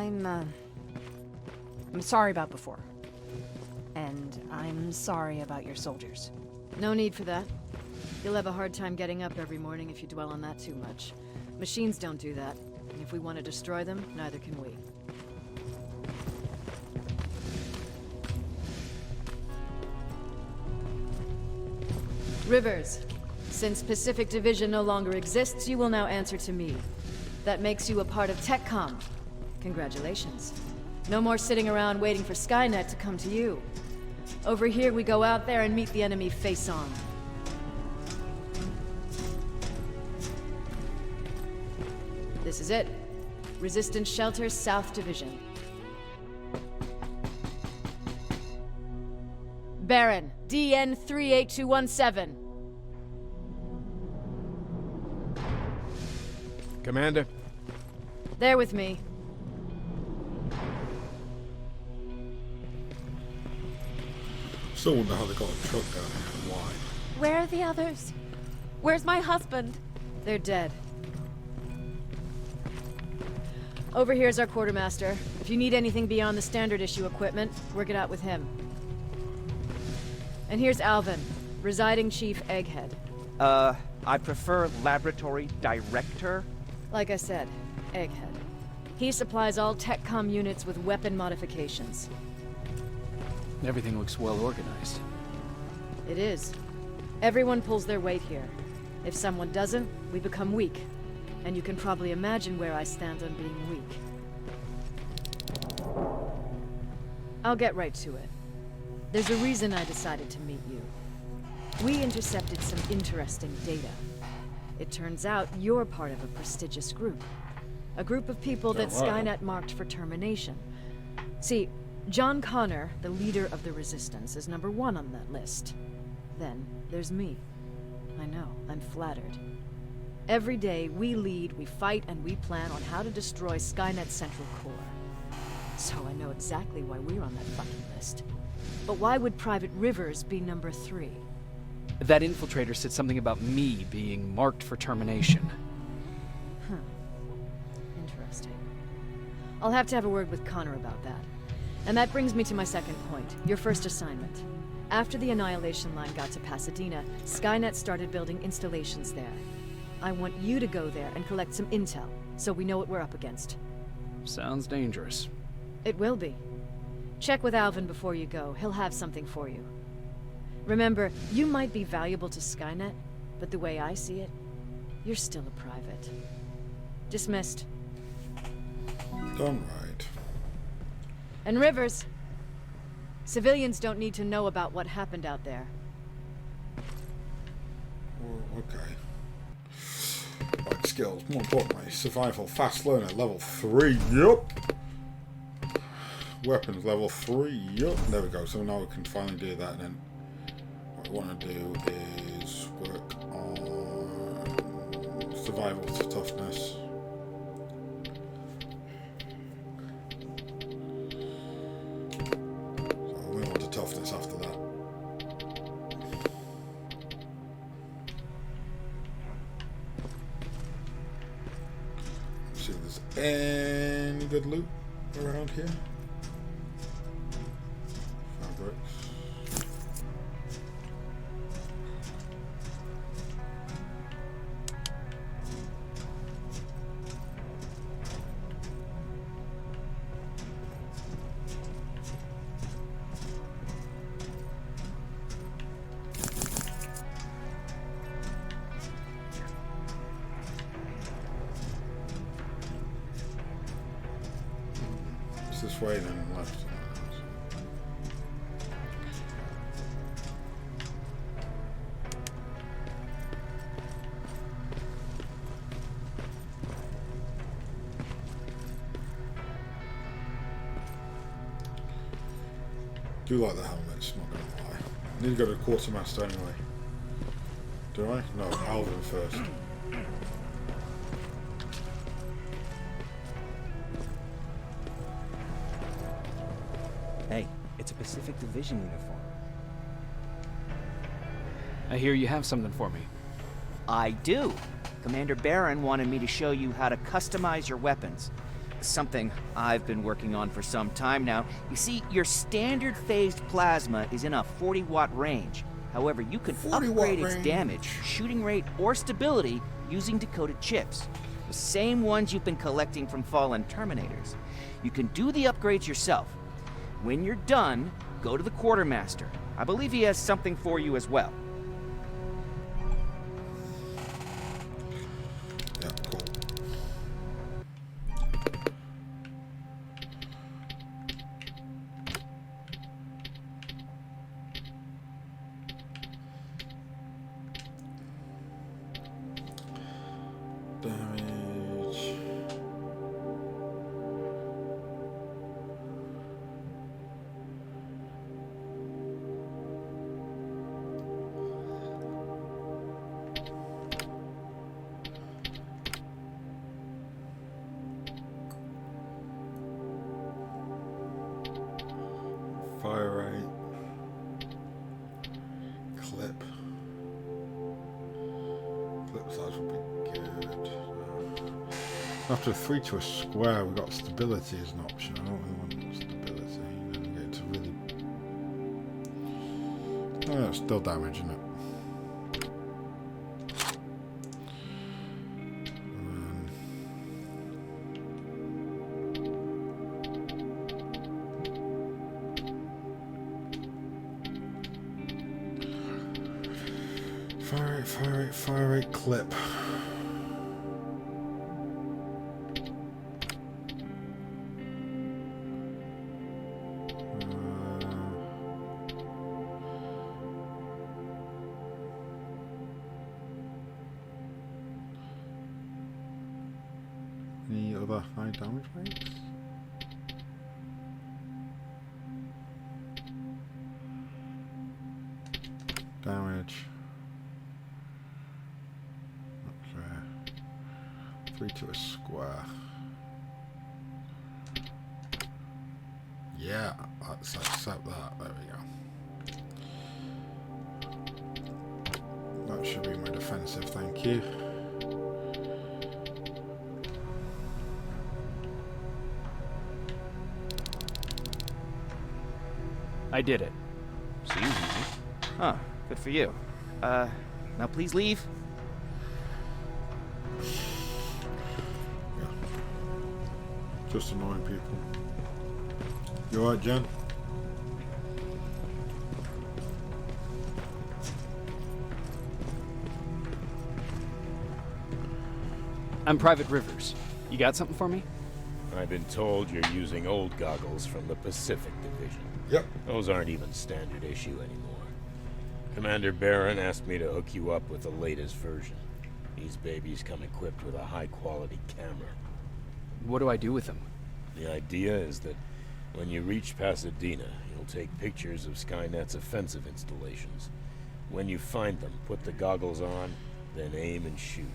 I'm sorry about before. And I'm sorry about your soldiers. No need for that. You'll have a hard time getting up every morning if you dwell on that too much. Machines don't do that. And if we want to destroy them, neither can we. Rivers, since Pacific Division no longer exists, you will now answer to me. That makes you a part of TechCom. Congratulations. No more sitting around waiting for Skynet to come to you. Over here, we go out there and meet the enemy face-on. This is it. Resistance Shelter, South Division. Baron, DN 38217. Commander? They're with me. Still wonder how they got a truck down here and why. Where are the others? Where's my husband? They're dead. Over here's our quartermaster. If you need anything beyond the standard issue equipment, work it out with him. And here's Alvin, residing chief Egghead. I prefer laboratory director. Like I said, Egghead. He supplies all TechCom units with weapon modifications. Everything looks well organized. It is. Everyone pulls their weight here. If someone doesn't, we become weak. And you can probably imagine where I stand on being weak. I'll get right to it. There's a reason I decided to meet you. We intercepted some interesting data. It turns out you're part of a prestigious group. A group of people that Skynet marked for termination. See, John Connor, the leader of the Resistance, is number 1 on that list. Then there's me. I know, I'm flattered. Every day, we lead, we fight, and we plan on how to destroy Skynet's central core. So I know exactly why we're on that fucking list. But why would Private Rivers be number 3? That infiltrator said something about me being marked for termination. Huh. Interesting. I'll have to have a word with Connor about that. And that brings me to my second point, your first assignment. After the Annihilation Line got to Pasadena, Skynet started building installations there. I want you to go there and collect some intel, so we know what we're up against. Sounds dangerous. It will be. Check with Alvin before you go. He'll have something for you. Remember, you might be valuable to Skynet, but the way I see it, you're still a private. Dismissed. Done right. And Rivers, civilians don't need to know about what happened out there. Oh, okay. Right, skills. More importantly, survival, fast learner, level 3. Yup. Weapons, level 3. Yup. There we go. So now we can finally do that. And then what we want to do is work on survival to toughness. So we want to toughness after that. See if there's any good loot around here. Fabrics. It's this way then left. Do like the helmets, not gonna lie. I need to go to the quartermaster anyway. Do I? No, Alvin first. Hey, it's a Pacific Division uniform. I hear you have something for me. I do. Commander Baron wanted me to show you how to customize your weapons. something I've been working on for some time now. You see, your standard phased plasma is in a 40-watt range. However, you can 40-watt upgrade its range. damage, shooting rate, or stability using decoded chips. The same ones you've been collecting from fallen Terminators. You can do the upgrades yourself. When you're done, go to the Quartermaster. I believe he has something for you as well. Yeah, cool. Damage. Fire rate. Clip. Clip size would be good. After 3 to a square, we've got stability as an option. I don't really want stability. Then we get to really. Oh, it's still damage, isn't it? Fire rate, clip. Any other high damage rates? Damage. 3 to a square. Yeah, let's accept that. There we go. That should be my defensive, thank you. I did it. Seems easy. Huh, good for you. Now please leave. Just annoying people. You alright, Jen? I'm Private Rivers. You got something for me? I've been told you're using old goggles from the Pacific Division. Yep. Those aren't even standard issue anymore. Commander Barron asked me to hook you up with the latest version. These babies come equipped with a high-quality camera. What do I do with them? The idea is that when you reach Pasadena, you'll take pictures of Skynet's offensive installations. When you find them, put the goggles on, then aim and shoot.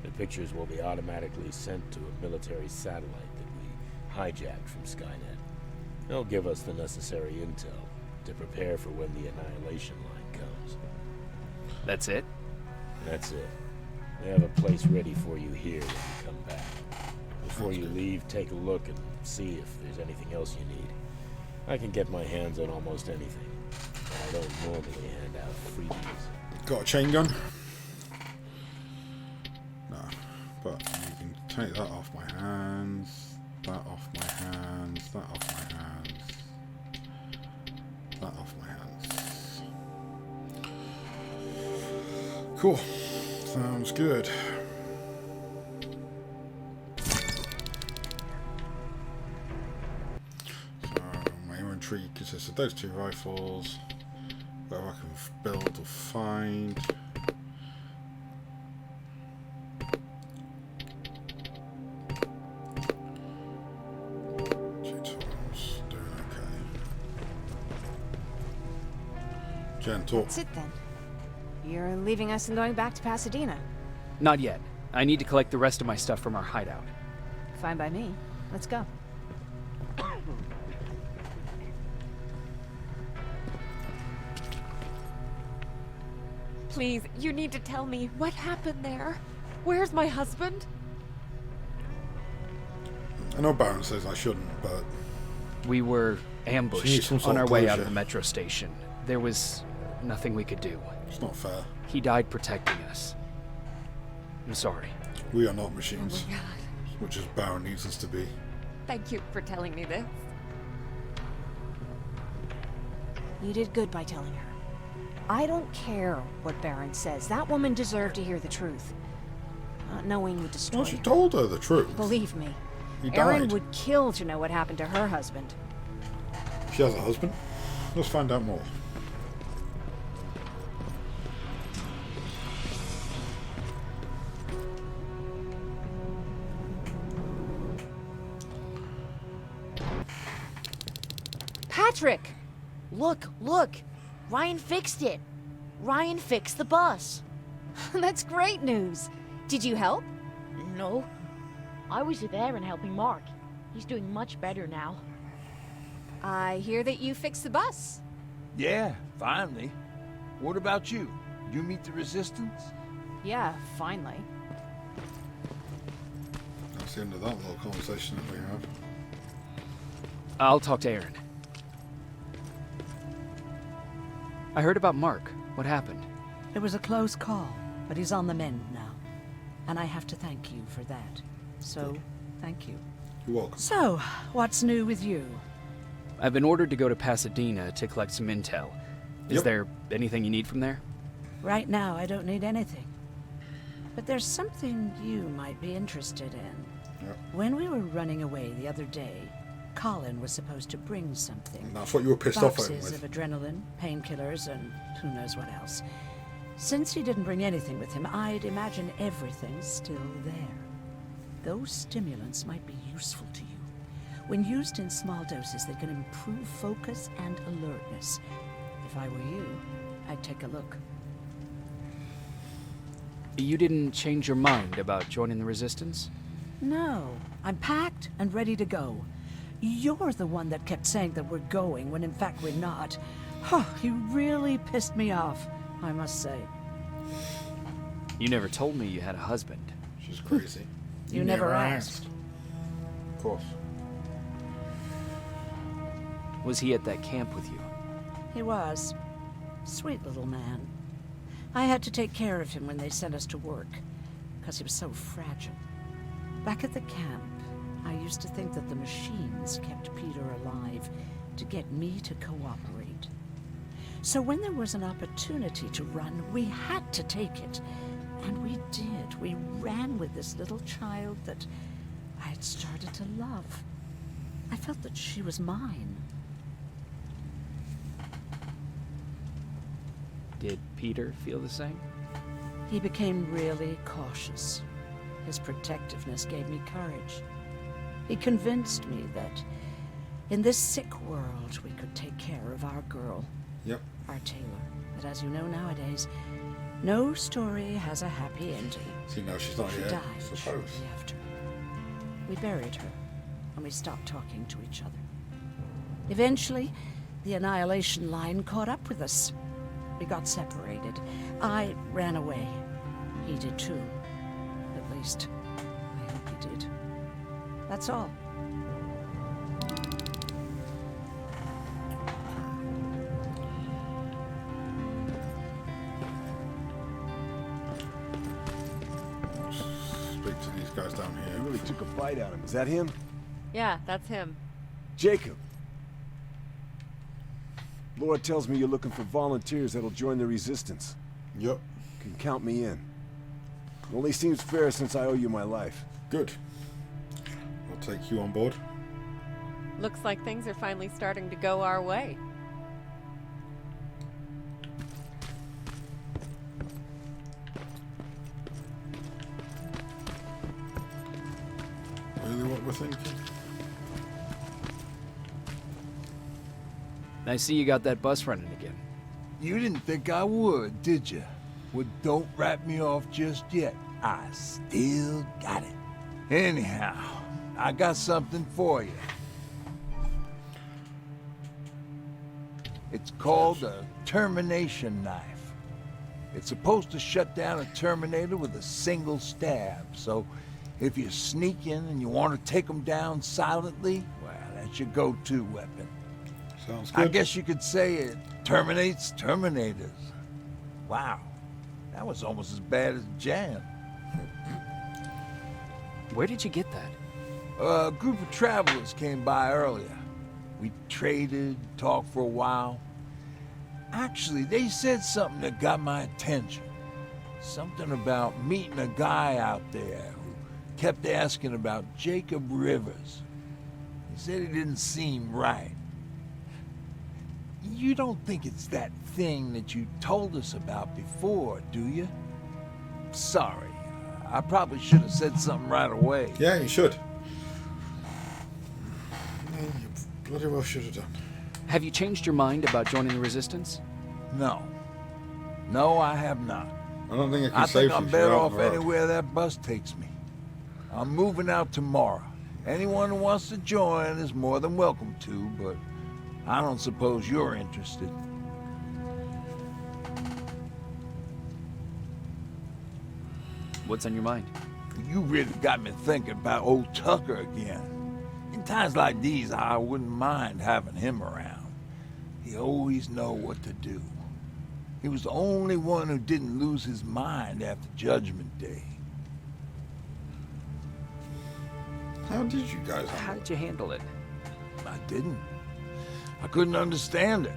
The pictures will be automatically sent to a military satellite that we hijacked from Skynet. They'll give us the necessary intel to prepare for when the annihilation line comes. That's it? That's it. We have a place ready for you here when you come back. Before you leave, take a look and see if there's anything else you need. I can get my hands on almost anything, but I don't normally hand out freebies. Got a chain gun? No, but you can take that off my hands, that off my hands, that off my hands, that off my hands. Cool. Sounds good. Tree consists of those 2 rifles, whatever I can build or find. Doing okay. Jen, talk. That's it then. You're leaving us and going back to Pasadena. Not yet. I need to collect the rest of my stuff from our hideout. Fine by me. Let's go. Please, you need to tell me what happened there. Where's my husband? I know Baron says I shouldn't, but We were She needs ambushed some sort on our of way out closure. of the metro station. There was nothing we could do. it's not fair. He died protecting us. I'm sorry. We are not machines, Oh my God. which is Baron needs us to be. Thank you for telling me this. You did good by telling her. I don't care what Baron says. That woman deserved to hear the truth. Not knowing would destroy Well, she her. told her the truth. Believe me, He Erin died. would kill to know what happened to her husband. She has a husband. Let's find out more. Patrick! Look, look! Ryan fixed it! Ryan fixed the bus! That's great news. Did you help? No. I was there and helping Mark. He's doing much better now. I hear that you fixed the bus. Yeah, finally. What about you? You meet the resistance? Yeah, finally. That's the end of that little conversation that we have. I'll talk to Erin. I heard about Mark. What happened? It was a close call, but he's on the mend now. And I have to thank you for that. So, thank you. You're welcome. So, what's new with you? I've been ordered to go to Pasadena to collect some intel. Is Yep. there anything you need from there? Right now, I don't need anything. But there's something you might be interested in. Yep. When we were running away the other day, Colin was supposed to bring something. And that's what you were pissed off at him Boxes with. of adrenaline, painkillers, and who knows what else. Since he didn't bring anything with him, I'd imagine everything's still there. Those stimulants might be useful to you. When used in small doses, they can improve focus and alertness. If I were you, I'd take a look. You didn't change your mind about joining the Resistance? No, I'm packed and ready to go. You're the one that kept saying that we're going when in fact we're not. Oh, you really pissed me off, I must say. You never told me you had a husband. She's crazy. You never asked. Of course. Was he at that camp with you? He was. Sweet little man. I had to take care of him when they sent us to work, because he was so fragile. Back at the camp, I used to think that the machines kept Peter alive to get me to cooperate. So when there was an opportunity to run, we had to take it. And we did. We ran with this little child that I had started to love. I felt that she was mine. Did Peter feel the same? He became really cautious. His protectiveness gave me courage. He convinced me that in this sick world we could take care of our girl, Yep. our Taylor. But as you know nowadays, no story has a happy ending. See, now she's not She here. died Suppose. shortly after. We buried her, and we stopped talking to each other. Eventually, the Annihilation Line caught up with us. We got separated. I ran away. He did too. At least, I hope he did. That's all. Speak to these guys down You here. really took a bite out of him. Is that him? Yeah, that's him. Jacob. Laura tells me you're looking for volunteers that'll join the resistance. Yep. Can count me in. It only seems fair since I owe you my life. Good. I'll take you on board. Looks like things are finally starting to go our way. Really what we're thinking? I see you got that bus running again. You didn't think I would, did you? Well, don't wrap me off just yet. I still got it. Anyhow, I got something for you. It's called a termination knife. It's supposed to shut down a Terminator with a single stab, so If you're sneaking and you want to take them down silently, well, that's your go-to weapon. Sounds good. I guess you could say it terminates Terminators. Wow, that was almost as bad as Jan. Where did you get that? A group of travelers came by earlier. We traded, talked for a while. Actually, they said something that got my attention. Something about meeting a guy out there who kept asking about Jacob Rivers. He said he didn't seem right. You don't think it's that thing that you told us about before, do you? Sorry, I probably should have said something right away. Yeah, you should. Yeah, you bloody well should have done. Have you changed your mind about joining the Resistance? No. No, I have not. I don't think I can I save think you I'm if you're better out on off the road. anywhere that bus takes me. I'm moving out tomorrow. Anyone who wants to join is more than welcome to, but I don't suppose you're interested. What's on your mind? You really got me thinking about old Tucker again. In times like these, I wouldn't mind having him around. He always know what to do. He was the only one who didn't lose his mind after Judgment Day. How did you guys How handle did you handle it? I didn't. I couldn't understand it.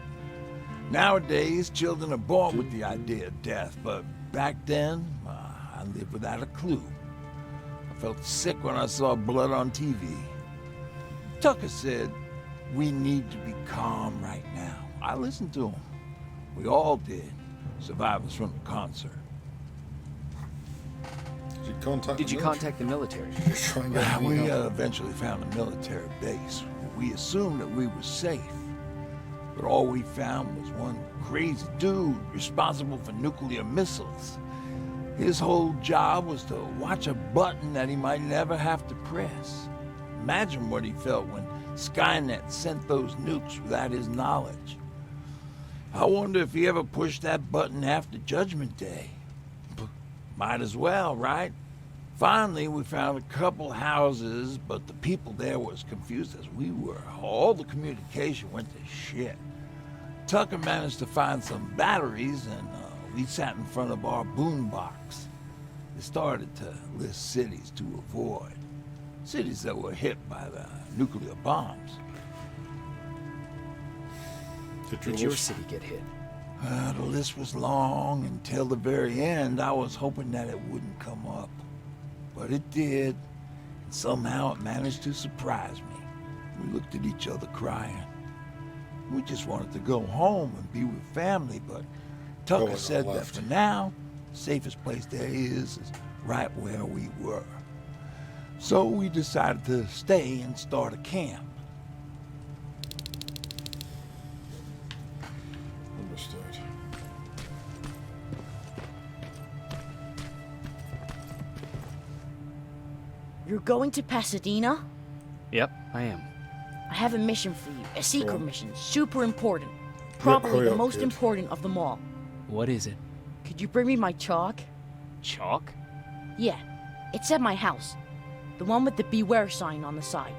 Nowadays, children are born with the idea of death, but back then, I lived without a clue. I felt sick when I saw blood on TV. Tucker said, "We need to be calm right now." I listened to him. We all did. Survivors from the concert. Did you contact Did the you military? contact the military? Just try and get We me out. eventually found a military base. We assumed that we were safe. But all we found was one crazy dude responsible for nuclear missiles. His whole job was to watch a button that he might never have to press. Imagine what he felt when Skynet sent those nukes without his knowledge. I wonder if he ever pushed that button after Judgment Day. Might as well, right? Finally, we found a couple houses, but the people there were as confused as we were. All the communication went to shit. Tucker managed to find some batteries, and we sat in front of our boombox. They started to list cities to avoid. Cities that were hit by the nuclear bombs. Did your city get hit? The list was long until the very end. I was hoping that it wouldn't come up. But it did, and somehow it managed to surprise me. We looked at each other crying. We just wanted to go home and be with family, but Tucker Going said on that left. for now, the safest place there is right where we were. So we decided to stay and start a camp. Understood. You're going to Pasadena? Yep, I am. I have a mission for you. A secret Go on. mission. Super important. Probably hurry the up, most kid. important of them all. What is it? Could you bring me my chalk? Chalk? Yeah. It's at my house. The one with the beware sign on the side.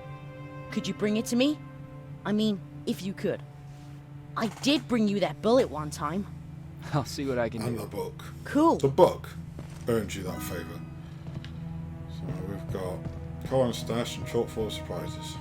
Could you bring it to me? I mean, if you could. I did bring you that bullet one time. I'll see what I can And do. the book. Cool. The book earns you that favour. So we've got Colin's stash and chalk full of surprises.